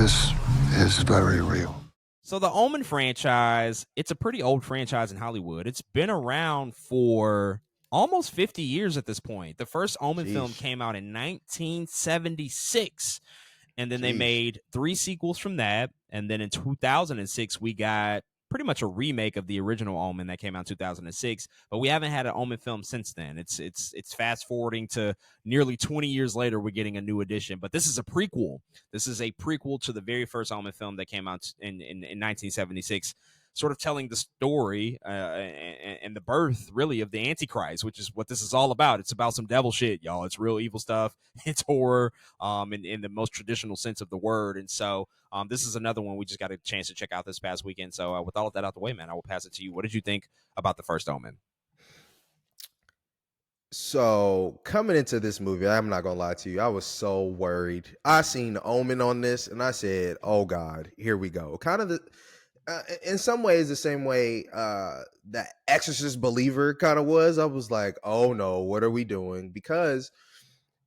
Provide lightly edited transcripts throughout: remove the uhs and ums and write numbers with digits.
This is very real. So the Omen franchise, it's a pretty old franchise in Hollywood. It's been around for almost 50 years at this point. The first Omen film Sheesh. came out in 1976, and then they Sheesh. made 3 sequels from that, and then in 2006 we got pretty much a remake of the original Omen that came out in 2006, but we haven't had an Omen film since then. It's fast forwarding to nearly 20 years later, we're getting a new edition, but this is a prequel. This is a prequel to the very first Omen film that came out in 1976, sort of telling the story and the birth, really, of the Antichrist, which is what this is all about. It's about some devil shit, y'all. It's real evil stuff. It's horror, in the most traditional sense of the word. And so this is another one we just got a chance to check out this past weekend. So with all of that out the way, man, I will pass it to you. What did you think about the first Omen? So coming into this movie, I'm not gonna lie to you, I was so worried. I seen Omen on this, and I said, "Oh God, here we go." Kind of in some ways, the same way that Exorcist Believer kind of was. I was like, "Oh no, what are we doing?" Because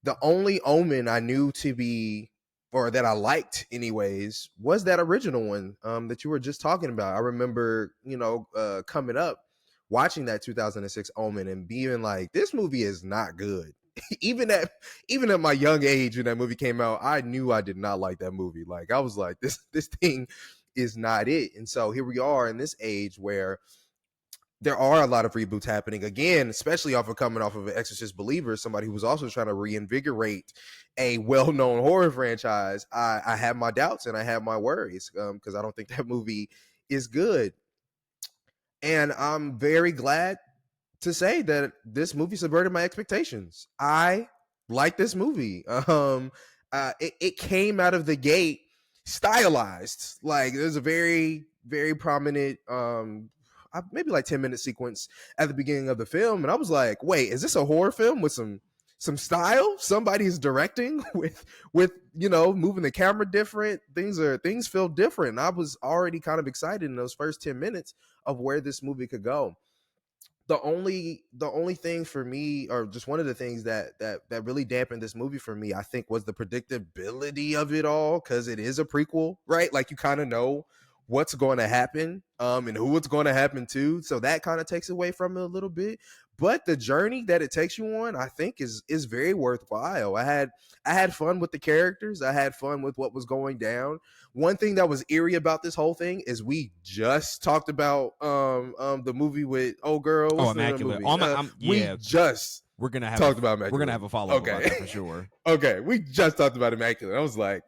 the only Omen I knew to be, or that I liked anyways, was that original one that you were just talking about. I remember, coming up, watching that 2006 Omen and being like, this movie is not good. even at my young age when that movie came out, I knew I did not like that movie. Like, I was like, this thing is not it. And so here we are in this age where there are a lot of reboots happening again, especially coming off of an Exorcist Believer, somebody who was also trying to reinvigorate a well-known horror franchise. I have my doubts and I have my worries because I don't think that movie is good. And I'm very glad to say that this movie subverted my expectations. I like this movie. It came out of the gate stylized. Like, there's a very, very prominent maybe like 10-minute sequence at the beginning of the film, and I was like, wait, is this a horror film with some style? Somebody's directing with moving the camera different. Things feel different. And I was already kind of excited in those first 10 minutes of where this movie could go. The only thing for me, or just one of the things that really dampened this movie for me, I think, was the predictability of it all, because it is a prequel, right? Like, you kind of know what's going to happen and who it's going to happen to, so that kind of takes away from it a little bit. But the journey that it takes you on, I think, is very worthwhile. I had fun with the characters. I had fun with what was going down. One thing that was eerie about this whole thing is we just talked about the movie with old girl. What's Immaculate. We're gonna have talked about Immaculate. We're gonna have a follow-up about that for sure. Okay, we just talked about Immaculate. I was like,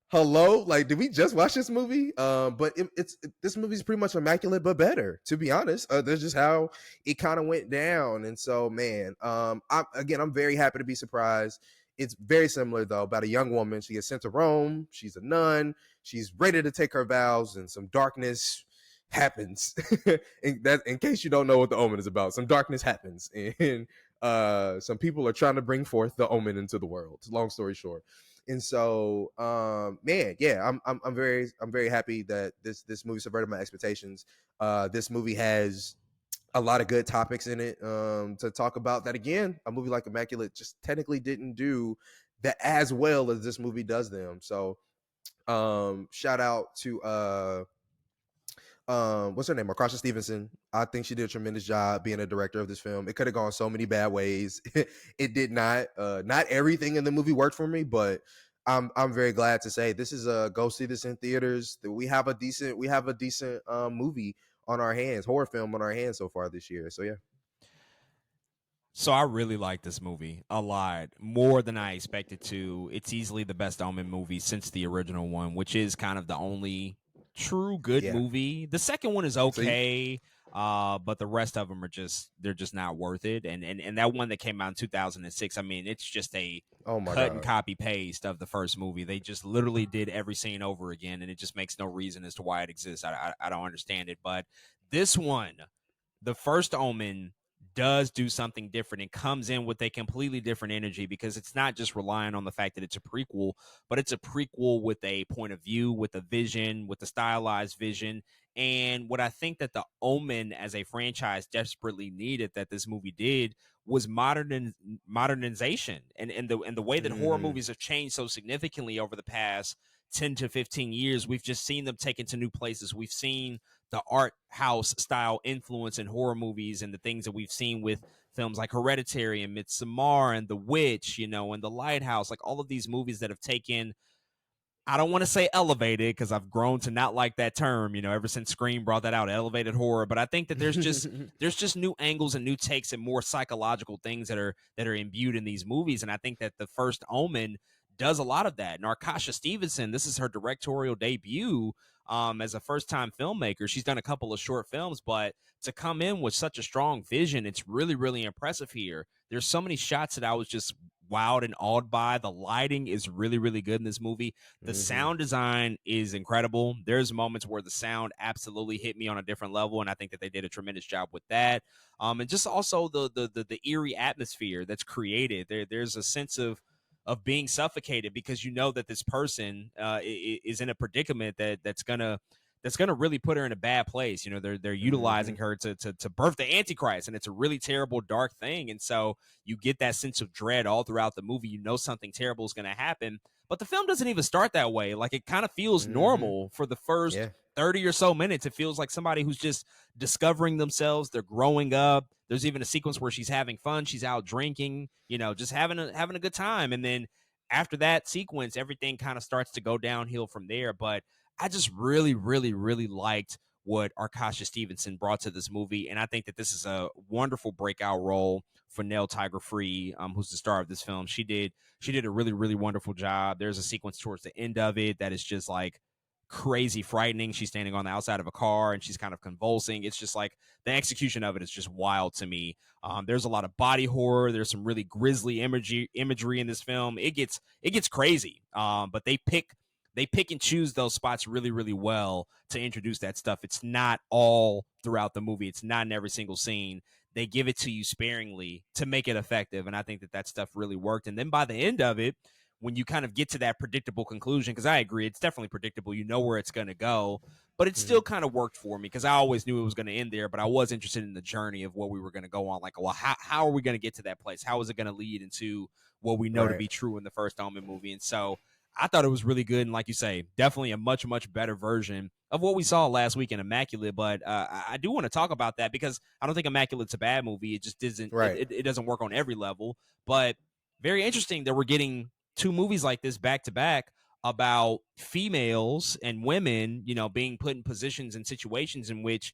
hello, like, did we just watch this movie? But this movie's pretty much Immaculate, but better, to be honest. That's just how it kind of went down. And so, man, I'm very happy to be surprised. It's very similar, though, about a young woman. She gets sent to Rome. She's a nun. She's ready to take her vows, and some darkness happens. In case you don't know what the Omen is about, some darkness happens, and some people are trying to bring forth the Omen into the world. Long story short. And so, man, yeah, I'm very happy that this movie subverted my expectations. This movie has a lot of good topics in it to talk about that, again, a movie like Immaculate just technically didn't do that as well as this movie does them. So shout out to what's her name, Marsha Stevenson. I think she did a tremendous job being a director of this film. It could have gone so many bad ways. It did not. Not everything in the movie worked for me, but I'm very glad to say this is a go see this in theaters. That we have a decent movie on our hands, horror film on our hands so far this year. So yeah. So I really like this movie a lot, more than I expected to. It's easily the best Omen movie since the original one, which is kind of the only true good movie. The second one is okay, but the rest of them are they're just not worth it. And that one that came out in 2006, I mean, it's just a cut and copy paste of the first movie. They just literally did every scene over again, and it just makes no reason as to why it exists. I don't understand it. But this one, the first Omen, does do something different and comes in with a completely different energy, because it's not just relying on the fact that it's a prequel, but it's a prequel with a point of view, with a vision, with a stylized vision. And what I think that the Omen as a franchise desperately needed, that this movie did, was modernization. And the way that horror movies have changed so significantly over the past 10 to 15 years, we've just seen them taken to new places. We've seen the art house style influence in horror movies and the things that we've seen with films like Hereditary and Midsommar and The Witch, you know, and The Lighthouse, like all of these movies that have taken, I don't want to say elevated because I've grown to not like that term, you know, ever since Scream brought that out, elevated horror. But I think that there's just new angles and new takes and more psychological things that are imbued in these movies. And I think that the first Omen does a lot of that. And Arkasha Stevenson, this is her directorial debut as a first-time filmmaker. She's done a couple of short films, but to come in with such a strong vision, it's really, really impressive here. There's so many shots that I was just wowed and awed by. The lighting is really, really good in this movie. The sound design is incredible. There's moments where the sound absolutely hit me on a different level, and I think that they did a tremendous job with that. And just also the eerie atmosphere that's created. There's a sense of being suffocated because you know that this person is in a predicament that's gonna really put her in a bad place. You know, they're utilizing her to birth the Antichrist, and it's a really terrible, dark thing. And so you get that sense of dread all throughout the movie. You know something terrible is going to happen, but the film doesn't even start that way. Like, it kind of feels normal for the first 30 or so minutes. It feels like somebody who's just discovering themselves. They're growing up. There's even a sequence where she's having fun. She's out drinking, you know, just having a good time. And then after that sequence, everything kind of starts to go downhill from there. But I just really, really, really liked what Arkasha Stevenson brought to this movie, and I think that this is a wonderful breakout role for Nell Tiger Free, who's the star of this film. She did a really, really wonderful job. There's a sequence towards the end of it that is just like crazy frightening. She's standing on the outside of a car and she's kind of convulsing. It's just like the execution of it is just wild to me. There's a lot of body horror. There's some really grisly imagery in this film. It gets crazy. But they pick and choose those spots really, really well to introduce that stuff. It's not all throughout the movie. It's not in every single scene. They give it to you sparingly to make it effective, and I think that stuff really worked. And then by the end of it, when you kind of get to that predictable conclusion, because I agree, it's definitely predictable. You know where it's going to go, but it still kind of worked for me because I always knew it was going to end there, but I was interested in the journey of what we were going to go on. Like, well, how are we going to get to that place? How is it going to lead into what we know to be true in the first Omen movie? And so I thought it was really good. And like you say, definitely a much, much better version of what we saw last week in Immaculate. But I do want to talk about that because I don't think Immaculate's a bad movie. It just isn't, it doesn't work on every level. But very interesting that we're getting two movies like this back to back about females and women, you know, being put in positions and situations in which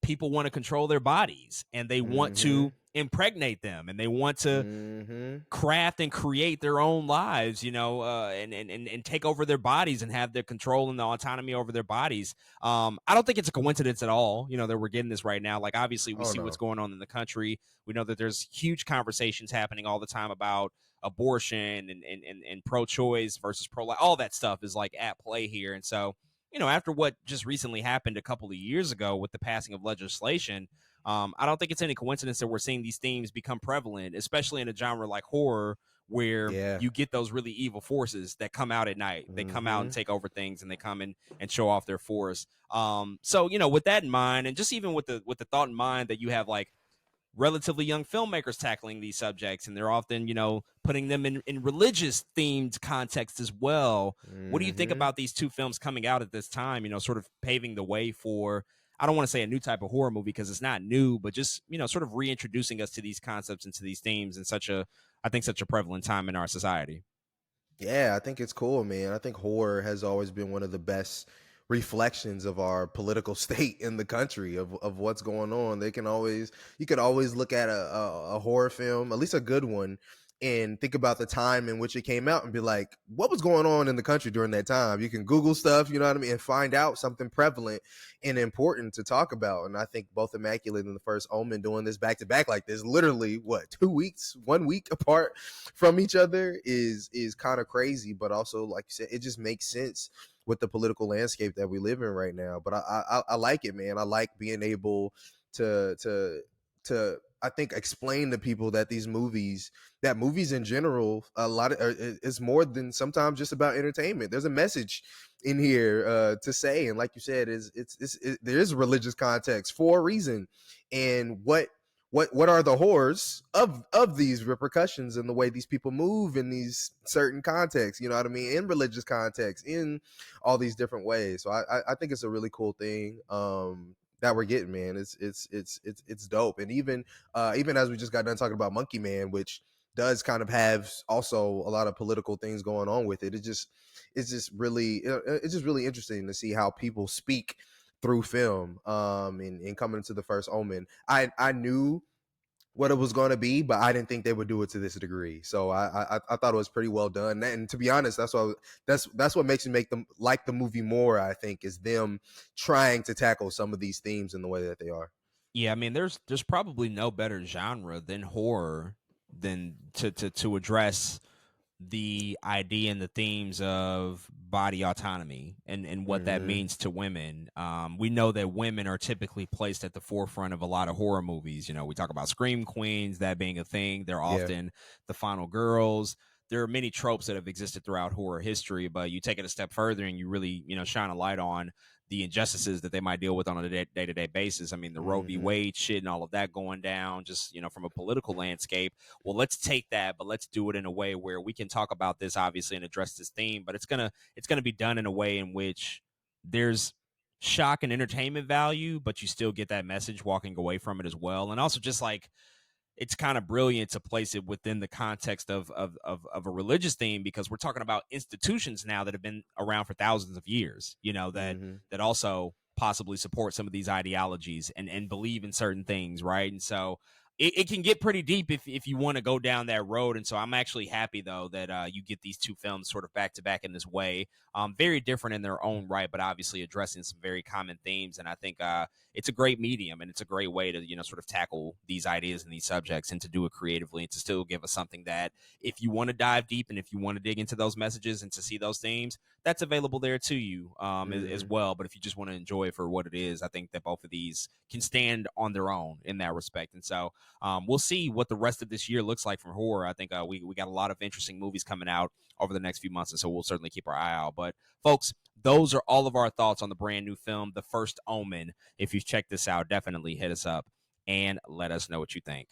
people want to control their bodies and they want to impregnate them and they want to craft and create their own lives, you know, and take over their bodies and have their control and the autonomy over their bodies. I don't think it's a coincidence at all, you know, that we're getting this right now. Like, obviously we see what's going on in the country. We know that there's huge conversations happening all the time about abortion and pro-choice versus pro-life. All that stuff is like at play here. And so, you know, after what just recently happened a couple of years ago with the passing of legislation, I don't think it's any coincidence that we're seeing these themes become prevalent, especially in a genre like horror, where you get those really evil forces that come out at night. They come out and take over things, and they come in and show off their force. So, you know, with that in mind, and just even with the thought in mind that you have like relatively young filmmakers tackling these subjects, and they're often, you know, putting them in religious themed context as well. What do you think about these two films coming out at this time, you know, sort of paving the way for, I don't want to say a new type of horror movie because it's not new, but just, you know, sort of reintroducing us to these concepts and to these themes in such a prevalent time in our society? Yeah, I think it's cool, man. I think horror has always been one of the best reflections of our political state in the country of what's going on. You could always look at a horror film, at least a good one, and think about the time in which it came out and be like, what was going on in the country during that time? You can Google stuff, you know what I mean, and find out something prevalent and important to talk about. And I think both Immaculate and the first Omen doing this back to back like this, literally what, 2 weeks, 1 week apart from each other is kind of crazy. But also, like you said, it just makes sense with the political landscape that we live in right now. But I like it, man. I like being able to I think explain to people that movies in general, a lot of is more than sometimes just about entertainment. There's a message in here to say, and like you said, there is religious context for a reason. And what what are the horrors of these repercussions and the way these people move in these certain contexts, you know what I mean, in religious contexts, in all these different ways. So I think it's a really cool thing that we're getting, man. It's dope. And even as we just got done talking about Monkey Man, which does kind of have also a lot of political things going on with it. It's just really interesting to see how people speak through film and coming into the first Omen. I knew what it was going to be, but I didn't think they would do it to this degree. So I thought it was pretty well done. And to be honest, that's what makes me make them like the movie more. I think is them trying to tackle some of these themes in the way that they are. Yeah, I mean, there's probably no better genre than horror than to address the idea and the themes of body autonomy and what that means to women. We know that women are typically placed at the forefront of a lot of horror movies. You know, we talk about Scream Queens, that being a thing. They're often the final girls. There are many tropes that have existed throughout horror history, but you take it a step further and you really, shine a light on the injustices that they might deal with on a day-to-day basis. I mean, the Roe v. Wade shit and all of that going down, just, from a political landscape. Well, let's take that, but let's do it in a way where we can talk about this, obviously, and address this theme, but it's gonna be done in a way in which there's shock and entertainment value, but you still get that message walking away from it as well. And also just like, it's kind of brilliant to place it within the context of a religious theme, because we're talking about institutions now that have been around for thousands of years, that also possibly support some of these ideologies and believe in certain things, right? And so it can get pretty deep if you want to go down that road. And so I'm actually happy, though, that you get these two films sort of back to back in this way. Very different in their own right, but obviously addressing some very common themes. And I think it's a great medium, and it's a great way to, sort of tackle these ideas and these subjects, and to do it creatively, and to still give us something that, if you want to dive deep and if you want to dig into those messages and to see those themes, that's available there to you as well. But if you just want to enjoy it for what it is, I think that both of these can stand on their own in that respect. And so we'll see what the rest of this year looks like from horror. I think we got a lot of interesting movies coming out over the next few months, and so we'll certainly keep our eye out. But folks, those are all of our thoughts on the brand new film, The First Omen. If you've checked this out, definitely hit us up and let us know what you think.